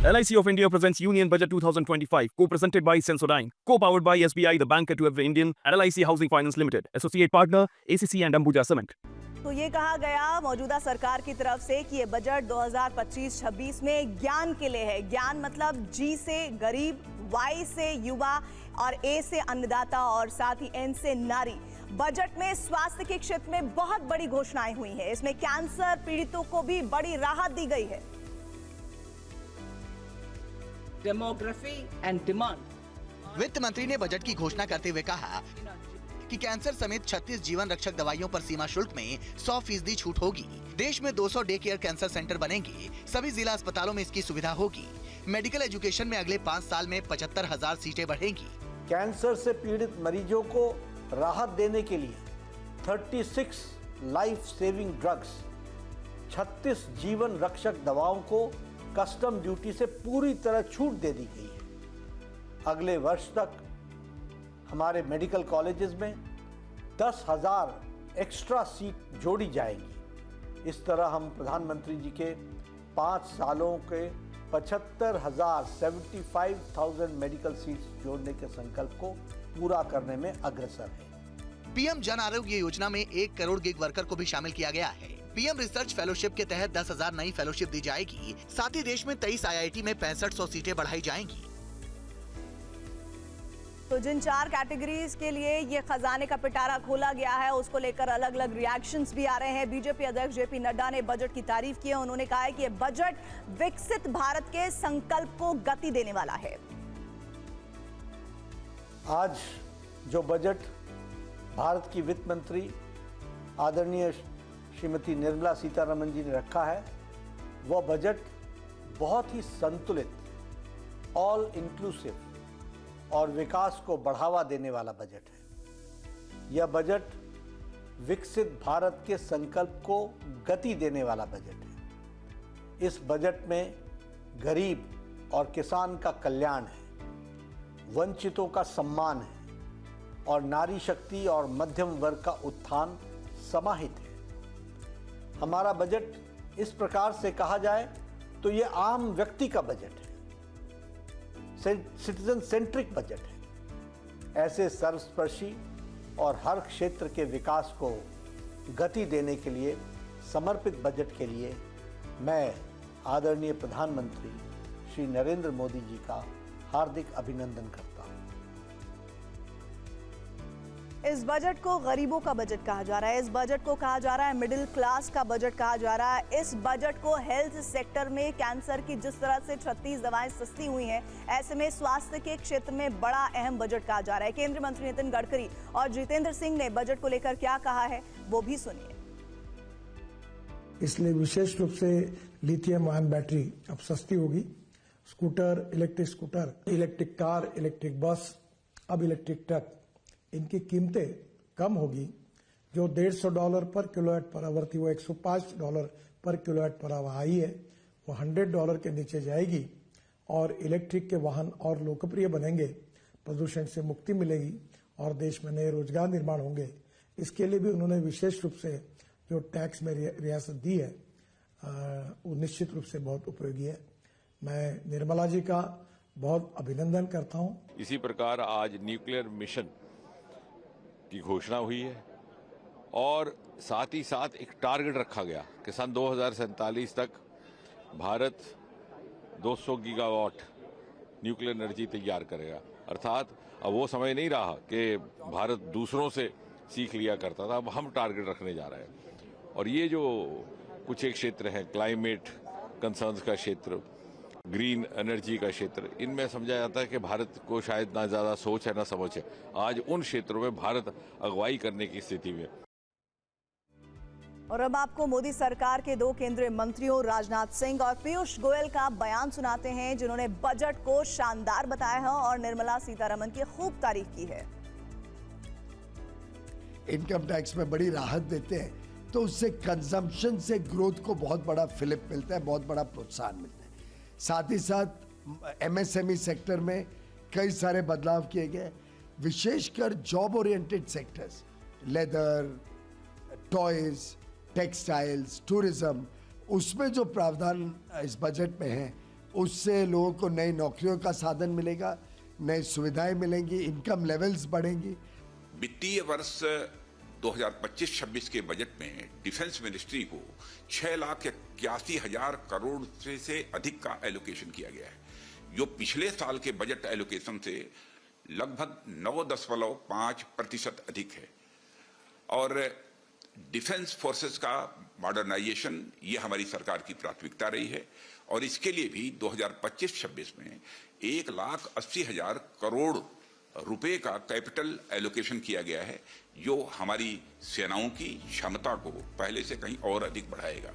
LIC of India presents Union Budget 2025, co-presented by Sensodyne, co-powered by SBI, the banker to every Indian, and LIC Housing Finance Limited, associate partner ACC and Ambuja Cement. तो ये कहा गया मौजूदा सरकार की तरफ से कि ये बजट 2025-26 में ज्ञान के लिए है। ज्ञान मतलब जी से गरीब, वाई से युवा और ए से अन्नदाता और साथ ही एन से नारी। बजट में स्वास्थ्य के क्षेत्र में बहुत बड़ी घोषणाएं हुई हैं। इसमें कैंसर पीड़ितों को भी बड़ी राहत दी गई है। Demography and demand. वित्त मंत्री ने बजट की घोषणा करते हुए कहा कि कैंसर समेत 36 जीवन रक्षक दवाइयों पर सीमा शुल्क में 100% छूट होगी। देश में 200 डे केयर कैंसर सेंटर बनेंगे। सभी जिला अस्पतालों में इसकी सुविधा होगी। मेडिकल एजुकेशन में अगले 5 साल में 75,000 सीटें बढ़ेंगी। कैंसर से पीड़ित मरीजों को राहत देने के लिए 36 लाइफ सेविंग ड्रग्स, 36 जीवन रक्षक दवाओं को कस्टम ड्यूटी से पूरी तरह छूट दे दी गई है। अगले वर्ष तक हमारे मेडिकल कॉलेजेस में 10,000 एक्स्ट्रा सीट जोड़ी जाएंगी। इस तरह हम प्रधानमंत्री जी के 5 सालों के 75,000 मेडिकल सीट्स जोड़ने के संकल्प को पूरा करने में अग्रसर है। पीएम जन आरोग्य योजना में 1 करोड़ गिग वर्कर को भी शामिल किया गया है। पीएम रिसर्च फेलोशिप के तहत 10,000 नई फेलोशिप दी जाएगी। साथ ही देश में 23 IIT में 6500 सीटें बढ़ाई जाएंगी। तो जिन 4 कैटेगरीज के लिए ये खजाने का पिटारा खोला गया है, उसको लेकर अलग अलग रिएक्शंस भी आ रहे हैं। बीजेपी अध्यक्ष जेपी नड्डा ने बजट की तारीफ की है। उन्होंने कहा है कि ये बजट विकसित भारत के संकल्प को गति देने वाला है। आज जो बजट भारत की वित्त मंत्री आदरणीय श्रीमती निर्मला सीतारमण जी ने रखा है, वह बजट बहुत ही संतुलित, ऑल इंक्लूसिव और विकास को बढ़ावा देने वाला बजट है। यह बजट विकसित भारत के संकल्प को गति देने वाला बजट है। इस बजट में गरीब और किसान का कल्याण है, वंचितों का सम्मान है और नारी शक्ति और मध्यम वर्ग का उत्थान समाहित है। हमारा बजट इस प्रकार से कहा जाए तो यह आम व्यक्ति का बजट है, सिटीजन सेंट्रिक बजट है। ऐसे सर्वस्पर्शी और हर क्षेत्र के विकास को गति देने के लिए समर्पित बजट के लिए मैं आदरणीय प्रधानमंत्री श्री नरेंद्र मोदी जी का हार्दिक अभिनंदन करता हूं। इस बजट को गरीबों का बजट कहा जा रहा है। इस बजट को कहा जा रहा है मिडिल क्लास का बजट कहा जा रहा है। इस बजट को हेल्थ सेक्टर में कैंसर की जिस तरह से 36 दवाएं सस्ती हुई हैं, ऐसे में स्वास्थ्य के क्षेत्र में बड़ा अहम बजट कहा जा रहा है। केंद्रीय मंत्री नितिन गडकरी और जितेंद्र सिंह ने बजट को लेकर क्या कहा है, वो भी सुनिए। इसलिए विशेष रूप से लिथियम आयन बैटरी अब सस्ती होगी। Scooter, electric scooter, electric car, electric bus, अब इलेक्ट्रिक ट्रक, इनकी कीमतें कम होगी। जो $150 पर किलोवाट पर आवर थी, वो $105 पर किलोवाट पर आवर आई है, वो $100 के नीचे जाएगी। और इलेक्ट्रिक के वाहन और लोकप्रिय बनेंगे, प्रदूषण से मुक्ति मिलेगी और देश में नए रोजगार निर्माण होंगे। इसके लिए भी उन्होंने विशेष रूप से जो टैक्स में रियासत दी है, वो निश्चित रूप से बहुत उपयोगी है। मैं निर्मला जी का बहुत अभिनंदन करता हूं। इसी प्रकार आज न्यूक्लियर मिशन की घोषणा हुई है और साथ ही साथ एक टारगेट रखा गया कि सन 2047 तक भारत 200 गीगावाट न्यूक्लियर एनर्जी तैयार करेगा। अर्थात अब वो समय नहीं रहा कि भारत दूसरों से सीख लिया करता था, अब हम टारगेट रखने जा रहे हैं। और ये जो कुछ एक क्षेत्र हैं, क्लाइमेट कंसर्न्स का क्षेत्र, ग्रीन एनर्जी का क्षेत्र, इनमें समझा जाता है कि भारत को शायद ना ज्यादा सोच है ना समझ है। आज उन क्षेत्रों में भारत अगुवाई करने की स्थिति में। और अब आपको मोदी सरकार के 2 केंद्रीय मंत्रियों राजनाथ सिंह और पीयूष गोयल का बयान सुनाते हैं, जिन्होंने बजट को शानदार बताया है और निर्मला सीतारमण की खूब तारीफ की है। इनकम टैक्स में बड़ी राहत देते हैं तो उससे कंजम्पशन से ग्रोथ को बहुत बड़ा फिलिप मिलता है, बहुत बड़ा प्रोत्साहन मिलता है। साथ ही साथ MSME सेक्टर में कई सारे बदलाव किए गए, विशेषकर job oriented sectors, leather, toys, textiles, tourism, उसमें जो प्रावधान इस बजट में है उससे लोगों को नई नौकरियों का साधन मिलेगा, नई सुविधाएं मिलेंगी, इनकम लेवल्स बढ़ेंगी। वित्तीय वर्ष 2025-26 के बजट में डिफेंस मिनिस्ट्री को 6,81,000 करोड़ से अधिक का एलोकेशन किया गया है, जो पिछले साल के बजट एलोकेशन से लगभग 9.5% अधिक है। और डिफेंस फोर्सेस का मॉडर्नाइजेशन ये हमारी सरकार की प्राथमिकता रही है और इसके लिए भी 2025-26 में 1,80,000 करोड़ रुपए का कैपिटल एलोकेशन किया गया है, जो हमारी सेनाओं की क्षमता को पहले से कहीं और अधिक बढ़ाएगा।